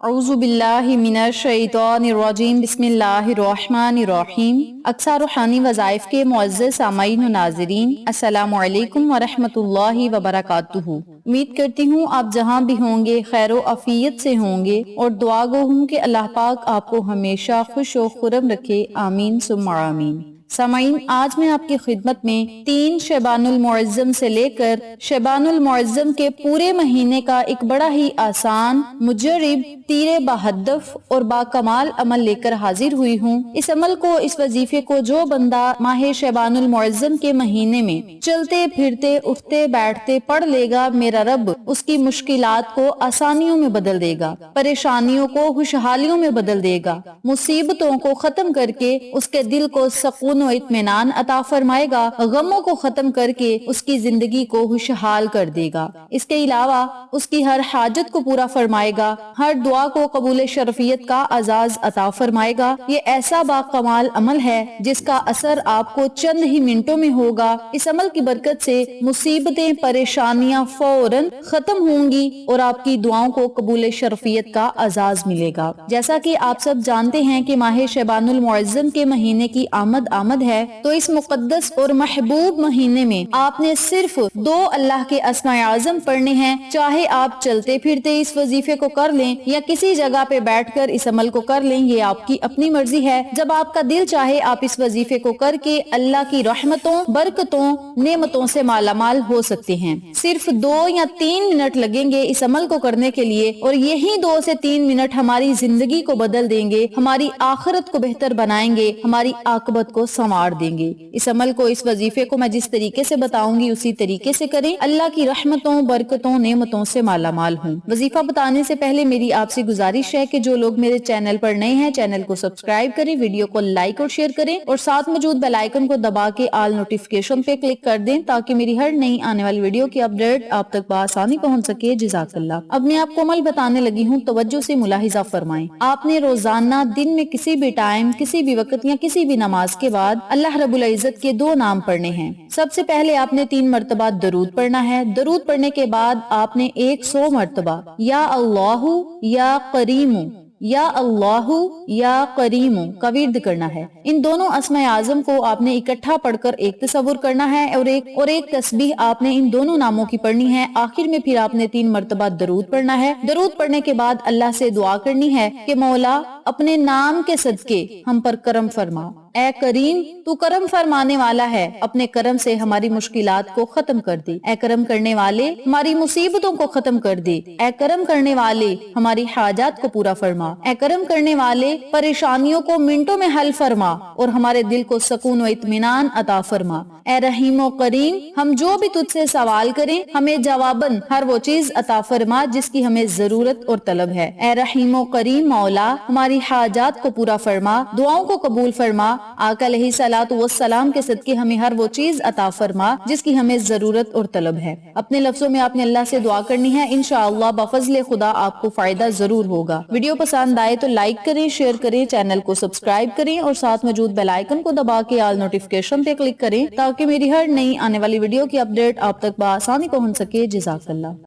اعوذ باللہ من الشیطان الرجیم بسم اللہ الرحمن الرحیم۔ اقصا روحانی وظائف کے معزز سامعین و ناظرین، السلام علیکم ورحمۃ اللہ وبرکاتہ۔ امید کرتی ہوں آپ جہاں بھی ہوں گے خیر و عافیت سے ہوں گے، اور دعا گو ہوں کہ اللہ پاک آپ کو ہمیشہ خوش و خرم رکھے، آمین ثم آمین۔ سامعین، آج میں آپ کی خدمت میں 3 شعبان المعظم سے لے کر شعبان المعظم کے پورے مہینے کا ایک بڑا ہی آسان، مجرب، تیر بہدف اور باکمال عمل لے کر حاضر ہوئی ہوں۔ اس عمل کو، اس وظیفے کو جو بندہ ماہ شعبان المعظم کے مہینے میں چلتے پھرتے اٹھتے بیٹھتے پڑھ لے گا، میرا رب اس کی مشکلات کو آسانیوں میں بدل دے گا، پریشانیوں کو خوشحالیوں میں بدل دے گا، مصیبتوں کو ختم کر کے اس کے دل کو سکون و اطمینان عطا فرمائے گا، غموں کو ختم کر کے اس کی زندگی کو خوشحال کر دے گا۔ اس کے علاوہ اس کی ہر حاجت کو پورا فرمائے گا، ہر دعا کو قبول شرفیت کا اعزاز عطا فرمائے گا۔ یہ ایسا باکمال عمل ہے جس کا اثر آپ کو چند ہی منٹوں میں ہوگا۔ اس عمل کی برکت سے مصیبتیں، پریشانیاں فوراً ختم ہوں گی اور آپ کی دعاؤں کو قبول شرفیت کا اعزاز ملے گا۔ جیسا کہ آپ سب جانتے ہیں کہ ماہ شعبان المعظم کے مہینے کی آمد ہے، تو اس مقدس اور محبوب مہینے میں آپ نے صرف 2 اللہ کے اسماء اعظم پڑھنے ہیں، چاہے آپ چلتے پھرتے اس وظیفے کو کر لیں یا کسی جگہ پہ بیٹھ کر اس عمل کو کر لیں، یہ آپ کی اپنی مرضی ہے۔ جب آپ کا دل چاہے آپ اس وظیفے کو کر کے اللہ کی رحمتوں، برکتوں، نعمتوں سے مالا مال ہو سکتے ہیں۔ صرف 2 یا 3 منٹ لگیں گے اس عمل کو کرنے کے لیے، اور یہی 2 سے 3 منٹ ہماری زندگی کو بدل دیں گے، ہماری آخرت کو بہتر بنائیں گے، ہماری عاقبت کو سنوار دیں گے۔ اس عمل کو، اس وظیفے کو میں جس طریقے سے بتاؤں گی اسی طریقے سے کریں، اللہ کی رحمتوں، برکتوں، نعمتوں سے مالا مال ہوں۔ وظیفہ بتانے سے پہلے میری آپ سے گزارش ہے کہ جو لوگ میرے چینل پر نئے ہیں، چینل کو سبسکرائب کریں، ویڈیو کو لائک اور شیئر کریں، اور ساتھ موجود بیل آئیکن کو دبا کے آل نوٹیفیکیشن پہ کلک کر دیں تاکہ میری ہر نئی آنے والی ویڈیو کی اپڈیٹ آپ تک بآسانی پہنچ سکے۔ جزاک اللہ۔ اب میں آپ کو عمل بتانے لگی ہوں، توجہ سے ملاحظہ فرمائیں۔ آپ نے روزانہ دن میں کسی بھی ٹائم، کسی بھی وقت یا کسی بھی نماز کے بعد اللہ رب العزت کے 2 نام پڑھنے ہیں۔ سب سے پہلے آپ نے 3 مرتبہ درود پڑھنا ہے۔ درود پڑھنے کے بعد آپ نے 100 مرتبہ یا اللہ یا کریم، یا اللہ یا کریم کا ورد کرنا ہے۔ ان دونوں اسماء اعظم کو آپ نے اکٹھا پڑھ کر ایک تصور کرنا ہے، اور ایک تسبیح آپ نے ان دونوں ناموں کی پڑھنی ہے۔ آخر میں پھر آپ نے 3 مرتبہ درود پڑھنا ہے۔ درود پڑھنے کے بعد اللہ سے دعا کرنی ہے کہ مولا اپنے نام کے صدقے ہم پر کرم فرما، اے کریم تو کرم فرمانے والا ہے، اپنے کرم سے ہماری مشکلات کو ختم کر دے، اے کرم کرنے والے ہماری مصیبتوں کو ختم کر دے، اے کرم کرنے والے ہماری حاجات کو پورا فرما، اے کرم کرنے والے پریشانیوں کو منٹوں میں حل فرما اور ہمارے دل کو سکون و اطمینان عطا فرما، اے رحیم و کریم ہم جو بھی تجھ سے سوال کریں ہمیں جواباً ہر وہ چیز عطا فرما جس کی ہمیں ضرورت اور طلب ہے، اے رحیم و کریم مولا ہماری حاجات کو پورا فرما، دعاؤں کو قبول فرما، آقا علیہ الصلوۃ والسلام کے صدقے ہمیں ہر وہ چیز عطا فرما جس کی ہمیں ضرورت اور طلب ہے۔ اپنے لفظوں میں آپ نے اللہ سے دعا کرنی ہے، انشاءاللہ بفضل خدا آپ کو فائدہ ضرور ہوگا۔ ویڈیو پسند آئے تو لائک کریں، شیئر کریں، چینل کو سبسکرائب کریں، اور ساتھ موجود بیل آئیکن کو دبا کے آل نوٹیفیکیشن پہ کلک کریں تاکہ میری ہر نئی آنے والی ویڈیو کی اپڈیٹ آپ تک بآسانی پہنچ سکے۔ جزاک اللہ۔